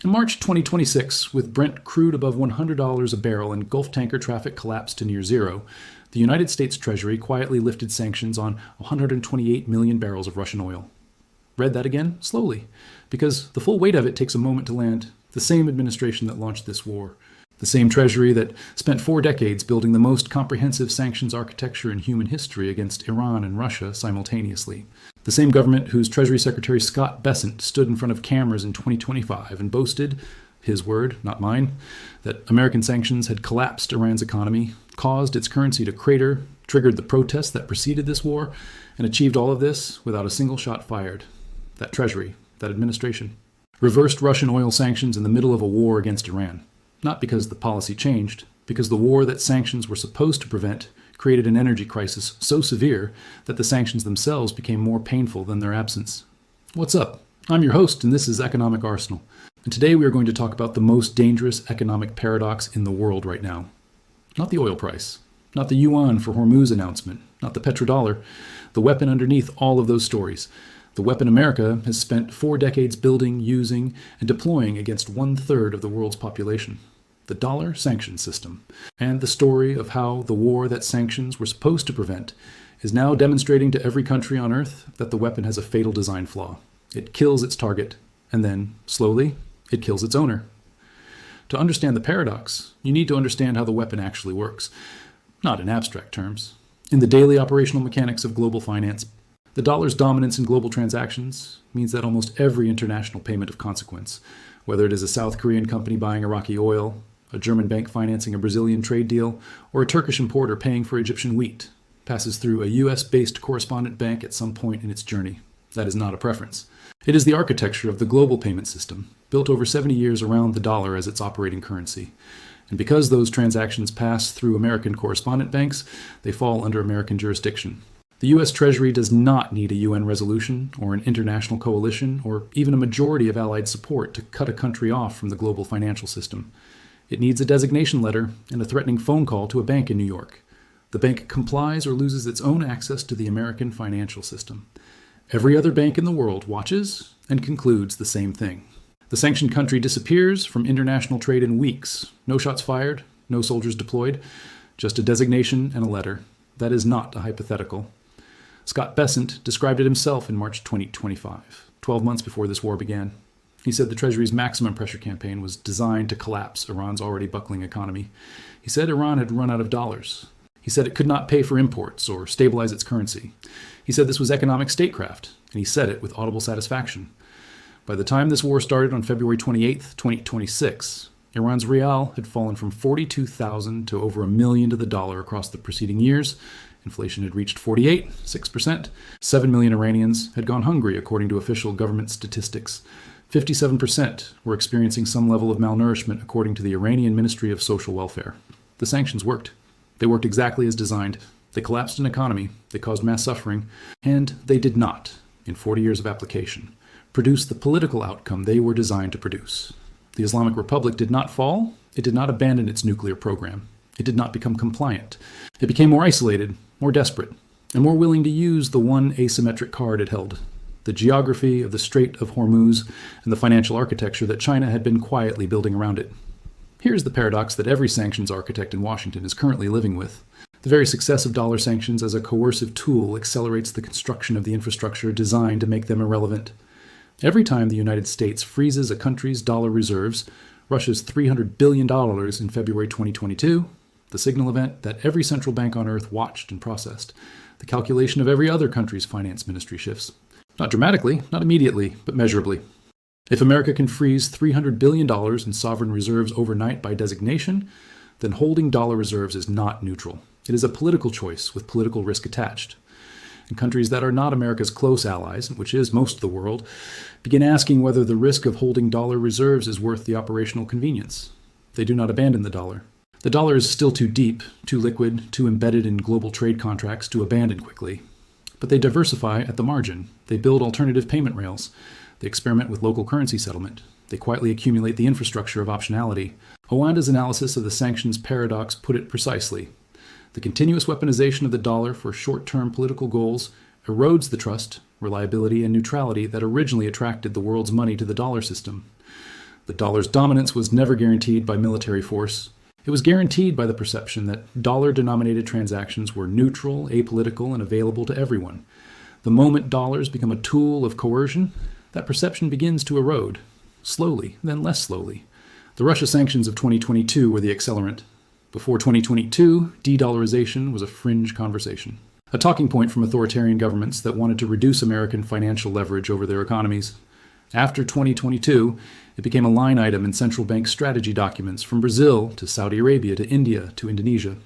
In March 2026, with Brent crude above $100 a barrel and Gulf tanker traffic collapsed to near zero, the United States Treasury quietly lifted sanctions on 128 million barrels of Russian oil. Read that again, slowly, because the full weight of it takes a moment to land. The same administration that launched this war, the same Treasury that spent 4 decades building the most comprehensive sanctions architecture in human history against Iran and Russia simultaneously. The same government whose Treasury Secretary Scott Bessent stood in front of cameras in 2025 and boasted, his word, not mine, that American sanctions had collapsed Iran's economy, caused its currency to crater, triggered the protests that preceded this war, and achieved all of this without a single shot fired. That Treasury, that administration, reversed Russian oil sanctions in the middle of a war against Iran. Not because the policy changed, because the war that sanctions were supposed to prevent created an energy crisis so severe that the sanctions themselves became more painful than their absence. What's up? I'm your host, and this is Economic Arsenal. And today we are going to talk about the most dangerous economic paradox in the world right now. Not the oil price, not the yuan for Hormuz announcement, not the petrodollar, the weapon underneath all of those stories. The weapon America has spent 4 decades building, using, and deploying against 1/3 of the world's population. The dollar sanction system, and the story of how the war that sanctions were supposed to prevent is now demonstrating to every country on earth that the weapon has a fatal design flaw. It kills its target, and then, slowly, it kills its owner. To understand the paradox, you need to understand how the weapon actually works, not in abstract terms. In the daily operational mechanics of global finance, the dollar's dominance in global transactions means that almost every international payment of consequence, whether it is a South Korean company buying Iraqi oil, a German bank financing a Brazilian trade deal, or a Turkish importer paying for Egyptian wheat, passes through a US-based correspondent bank at some point in its journey. That is not a preference. It is the architecture of the global payment system, built over 70 years around the dollar as its operating currency. And because those transactions pass through American correspondent banks, they fall under American jurisdiction. The U.S. Treasury does not need a UN resolution or an international coalition or even a majority of allied support to cut a country off from the global financial system. It needs a designation letter and a threatening phone call to a bank in New York. The bank complies or loses its own access to the American financial system. Every other bank in the world watches and concludes the same thing. The sanctioned country disappears from international trade in weeks. No shots fired, no soldiers deployed, just a designation and a letter. That is not a hypothetical. Scott Bessent described it himself in March 2025, 12 months before this war began. He said the Treasury's maximum pressure campaign was designed to collapse Iran's already buckling economy. He said Iran had run out of dollars. He said it could not pay for imports or stabilize its currency. He said this was economic statecraft, and he said it with audible satisfaction. By the time this war started on February 28, 2026, Iran's rial had fallen from 42,000 to over $1 million to the dollar across the preceding years. Inflation had reached 6%. 7 million Iranians had gone hungry, according to official government statistics. 57% were experiencing some level of malnourishment, according to the Iranian Ministry of Social Welfare. The sanctions worked. They worked exactly as designed. They collapsed an economy, they caused mass suffering, and they did not, in 40 years of application, produce the political outcome they were designed to produce. The Islamic Republic did not fall. It did not abandon its nuclear program. It did not become compliant. It became more isolated, more desperate, and more willing to use the one asymmetric card it held: the geography of the Strait of Hormuz and the financial architecture that China had been quietly building around it. Here's the paradox that every sanctions architect in Washington is currently living with. The very success of dollar sanctions as a coercive tool accelerates the construction of the infrastructure designed to make them irrelevant. Every time the United States freezes a country's dollar reserves, Russia's $300 billion in February 2022, the signal event that every central bank on earth watched and processed, the calculation of every other country's finance ministry shifts. Not dramatically, not immediately, but measurably. If America can freeze $300 billion in sovereign reserves overnight by designation, then holding dollar reserves is not neutral. It is a political choice with political risk attached. And countries that are not America's close allies, which is most of the world, begin asking whether the risk of holding dollar reserves is worth the operational convenience. They do not abandon the dollar. The dollar is still too deep, too liquid, too embedded in global trade contracts to abandon quickly. But they diversify at the margin. They build alternative payment rails. They experiment with local currency settlement. They quietly accumulate the infrastructure of optionality. Owanda's analysis of the sanctions paradox put it precisely. The continuous weaponization of the dollar for short-term political goals erodes the trust, reliability, and neutrality that originally attracted the world's money to the dollar system. The dollar's dominance was never guaranteed by military force. It was guaranteed by the perception that dollar-denominated transactions were neutral, apolitical, and available to everyone. The moment dollars become a tool of coercion, that perception begins to erode, slowly, then less slowly. The Russia sanctions of 2022 were the accelerant. Before 2022, de-dollarization was a fringe conversation, a talking point from authoritarian governments that wanted to reduce American financial leverage over their economies. After 2022, it became a line item in central bank strategy documents from Brazil to Saudi Arabia to India to Indonesia.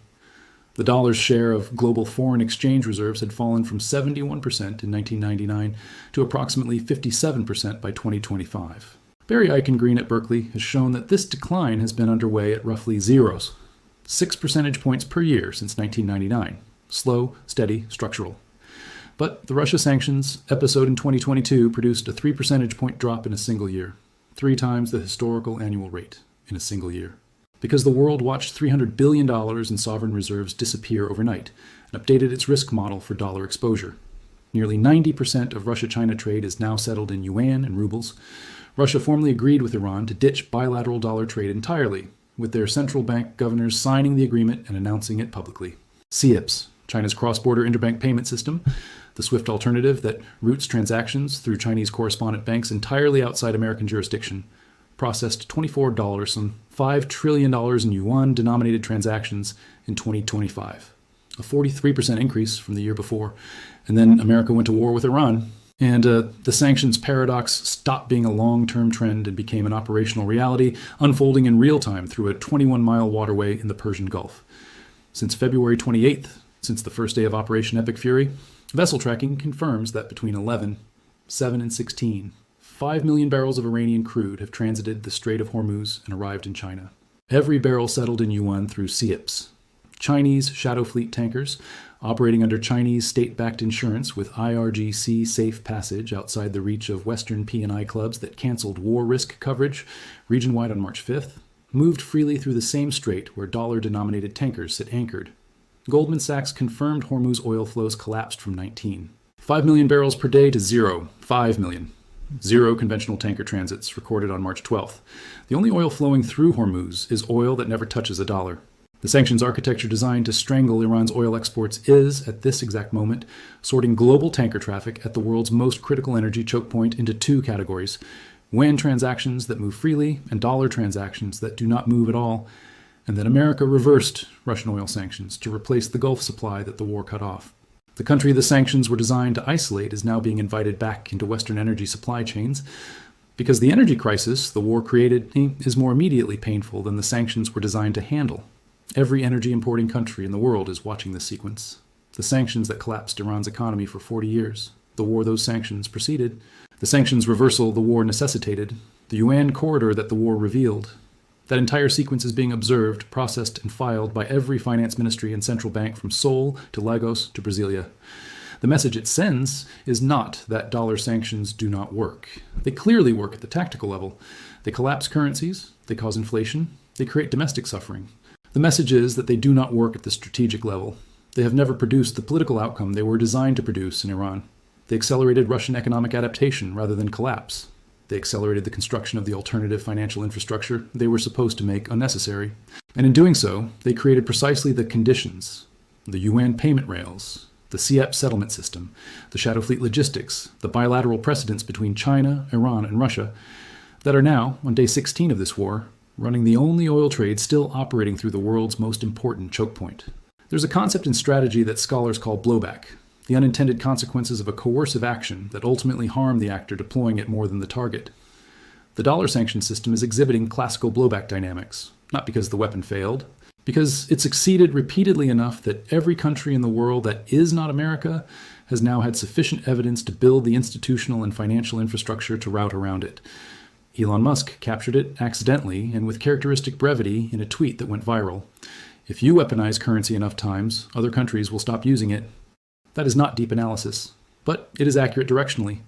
The dollar's share of global foreign exchange reserves had fallen from 71% in 1999 to approximately 57% by 2025. Barry Eichengreen at Berkeley has shown that this decline has been underway at roughly zeros, 6 percentage points per year since 1999. Slow, steady, structural. But the Russia sanctions episode in 2022 produced a 3 percentage point drop in a single year, 3 times the historical annual rate in a single year. Because the world watched $300 billion in sovereign reserves disappear overnight and updated its risk model for dollar exposure. Nearly 90% of Russia-China trade is now settled in yuan and rubles. Russia formally agreed with Iran to ditch bilateral dollar trade entirely, with their central bank governors signing the agreement and announcing it publicly. CIPS, China's cross-border interbank payment system, the SWIFT alternative that routes transactions through Chinese correspondent banks entirely outside American jurisdiction, processed $24, some $5 trillion in yuan-denominated transactions in 2025, a 43% increase from the year before. And then America went to war with Iran, and the sanctions paradox stopped being a long-term trend and became an operational reality, unfolding in real time through a 21-mile waterway in the Persian Gulf. Since February 28th, since the first day of Operation Epic Fury, vessel tracking confirms that between 11, 7, and 16, 5 million barrels of Iranian crude have transited the Strait of Hormuz and arrived in China. Every barrel settled in yuan through CIPS, Chinese shadow fleet tankers operating under Chinese state-backed insurance with IRGC safe passage outside the reach of Western P&I clubs that canceled war risk coverage region-wide on March 5th, moved freely through the same strait where dollar-denominated tankers sit anchored. Goldman Sachs confirmed Hormuz oil flows collapsed from 19. 5 million barrels per day to 0. 5 million. 0 conventional tanker transits recorded on March 12th. The only oil flowing through Hormuz is oil that never touches a dollar. The sanctions architecture designed to strangle Iran's oil exports is, at this exact moment, sorting global tanker traffic at the world's most critical energy choke point into 2 categories: yuan transactions that move freely and dollar transactions that do not move at all. And then America reversed Russian oil sanctions to replace the Gulf supply that the war cut off. The country the sanctions were designed to isolate is now being invited back into Western energy supply chains because the energy crisis the war created is more immediately painful than the sanctions were designed to handle. Every energy importing country in the world is watching this sequence. The sanctions that collapsed Iran's economy for 40 years, the war those sanctions preceded, the sanctions reversal the war necessitated, the yuan corridor that the war revealed. That entire sequence is being observed, processed, and filed by every finance ministry and central bank from Seoul to Lagos to Brasilia. The message it sends is not that dollar sanctions do not work. They clearly work at the tactical level. They collapse currencies, they cause inflation, they create domestic suffering. The message is that they do not work at the strategic level. They have never produced the political outcome they were designed to produce in Iran. They accelerated Russian economic adaptation rather than collapse. They accelerated the construction of the alternative financial infrastructure they were supposed to make unnecessary. And in doing so, they created precisely the conditions: the yuan payment rails, the CIEP settlement system, the shadow fleet logistics, the bilateral precedents between China, Iran, and Russia that are now, on day 16 of this war, running the only oil trade still operating through the world's most important choke point. There's a concept in strategy that scholars call blowback, the unintended consequences of a coercive action that ultimately harm the actor deploying it more than the target. The dollar sanction system is exhibiting classical blowback dynamics, not because the weapon failed, because it succeeded repeatedly enough that every country in the world that is not America has now had sufficient evidence to build the institutional and financial infrastructure to route around it. Elon Musk captured it accidentally and with characteristic brevity in a tweet that went viral. If you weaponize currency enough times, other countries will stop using it. That is not deep analysis, but it is accurate directionally.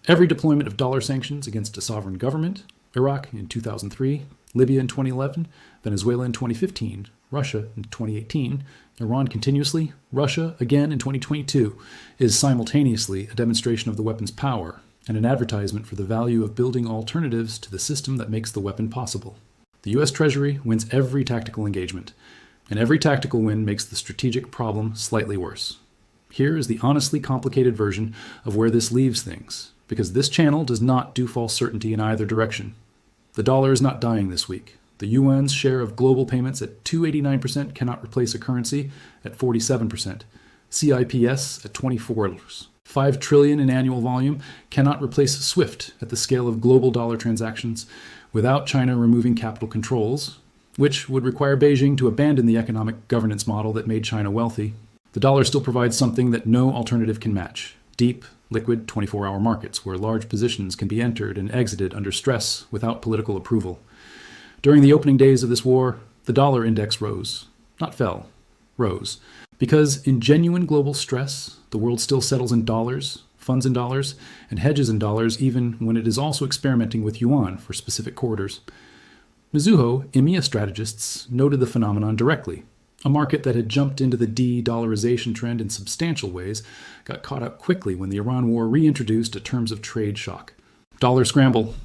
Every deployment of dollar sanctions against a sovereign government, Iraq in 2003, Libya in 2011, Venezuela in 2015, Russia in 2018, Iran continuously, Russia again in 2022, is simultaneously a demonstration of the weapon's power and an advertisement for the value of building alternatives to the system that makes the weapon possible. The U.S. Treasury wins every tactical engagement, and every tactical win makes the strategic problem slightly worse. Here is the honestly complicated version of where this leaves things, because this channel does not do false certainty in either direction. The dollar is not dying this week. The yuan's share of global payments at 289% cannot replace a currency at 47%. CIPS at $24. 5 trillion in annual volume cannot replace SWIFT at the scale of global dollar transactions without China removing capital controls, which would require Beijing to abandon the economic governance model that made China wealthy. The dollar still provides something that no alternative can match: deep, liquid 24-hour markets where large positions can be entered and exited under stress without political approval. During the opening days of this war, the dollar index rose, not fell, rose. Because in genuine global stress, the world still settles in dollars, funds in dollars, and hedges in dollars even when it is also experimenting with yuan for specific quarters. Mizuho, EMEA strategists, noted the phenomenon directly. A market that had jumped into the de-dollarization trend in substantial ways got caught up quickly when the Iran war reintroduced a terms of trade shock. Dollar scramble,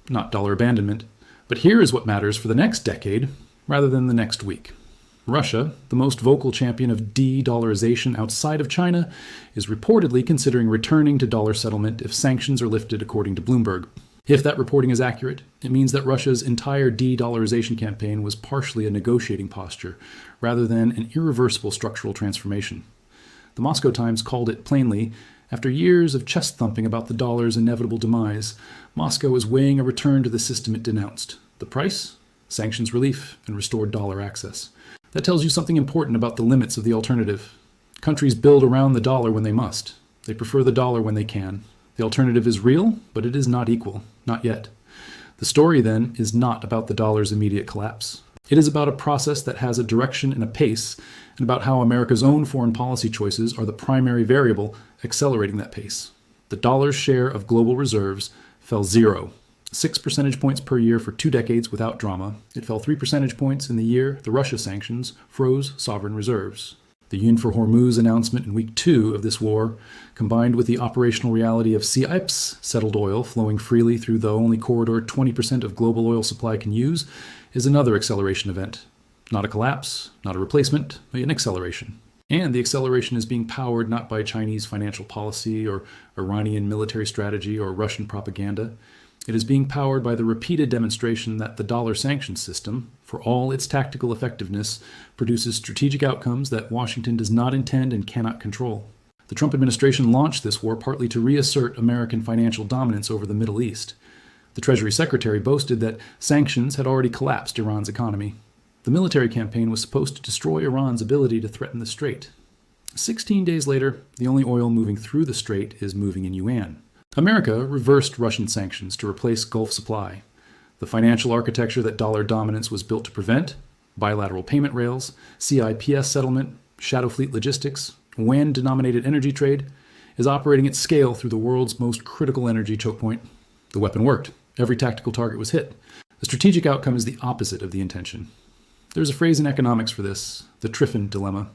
not dollar abandonment. But here is what matters for the next decade rather than the next week. Russia, the most vocal champion of de-dollarization outside of China, is reportedly considering returning to dollar settlement if sanctions are lifted, according to Bloomberg. If that reporting is accurate, it means that Russia's entire de-dollarization campaign was partially a negotiating posture, rather than an irreversible structural transformation. The Moscow Times called it plainly: after years of chest-thumping about the dollar's inevitable demise, Moscow is weighing a return to the system it denounced. The price? Sanctions relief and restored dollar access. That tells you something important about the limits of the alternative. Countries build around the dollar when they must. They prefer the dollar when they can. The alternative is real, but it is not equal. Not yet. The story, then, is not about the dollar's immediate collapse. It is about a process that has a direction and a pace, and about how America's own foreign policy choices are the primary variable accelerating that pace. The dollar's share of global reserves fell 0. 6 percentage points per year for 2 decades without drama. It fell 3 percentage points in the year the Russia sanctions froze sovereign reserves. The Yun for Hormuz announcement in week 2 of this war, combined with the operational reality of CIPS, settled oil flowing freely through the only corridor 20% of global oil supply can use, is another acceleration event. Not a collapse, not a replacement, but an acceleration. And the acceleration is being powered not by Chinese financial policy or Iranian military strategy or Russian propaganda. It is being powered by the repeated demonstration that the dollar sanctions system, for all its tactical effectiveness, produces strategic outcomes that Washington does not intend and cannot control. The Trump administration launched this war partly to reassert American financial dominance over the Middle East. The Treasury Secretary boasted that sanctions had already collapsed Iran's economy. The military campaign was supposed to destroy Iran's ability to threaten the strait. 16 days later, the only oil moving through the strait is moving in yuan. America reversed Russian sanctions to replace Gulf supply. The financial architecture that dollar dominance was built to prevent, bilateral payment rails, CIPS settlement, shadow fleet logistics, yuan-denominated energy trade, is operating at scale through the world's most critical energy choke point. The weapon worked. Every tactical target was hit. The strategic outcome is the opposite of the intention. There's a phrase in economics for this: the Triffin dilemma.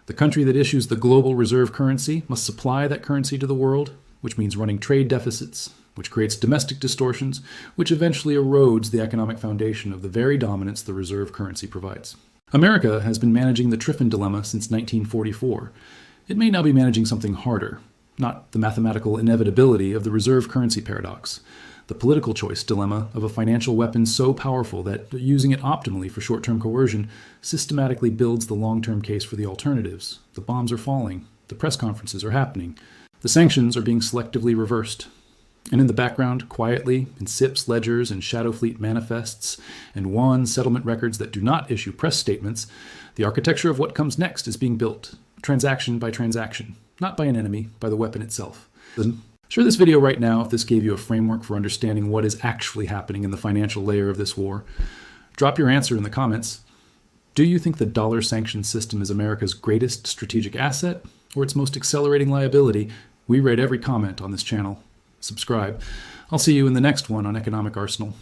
The country that issues the global reserve currency must supply that currency to the world, which means running trade deficits, which creates domestic distortions, which eventually erodes the economic foundation of the very dominance the reserve currency provides. America has been managing the Triffin dilemma since 1944. It may now be managing something harder, not the mathematical inevitability of the reserve currency paradox, the political choice dilemma of a financial weapon so powerful that using it optimally for short-term coercion systematically builds the long-term case for the alternatives. The bombs are falling. The press conferences are happening. The sanctions are being selectively reversed. And in the background, quietly, in SIPs ledgers and shadow fleet manifests and yuan settlement records that do not issue press statements, the architecture of what comes next is being built, transaction by transaction, not by an enemy, by the weapon itself. Share this video right now if this gave you a framework for understanding what is actually happening in the financial layer of this war. Drop your answer in the comments. Do you think the dollar sanction system is America's greatest strategic asset or its most accelerating liability? We read every comment on this channel. Subscribe. I'll see you in the next one on Economic Arsenal.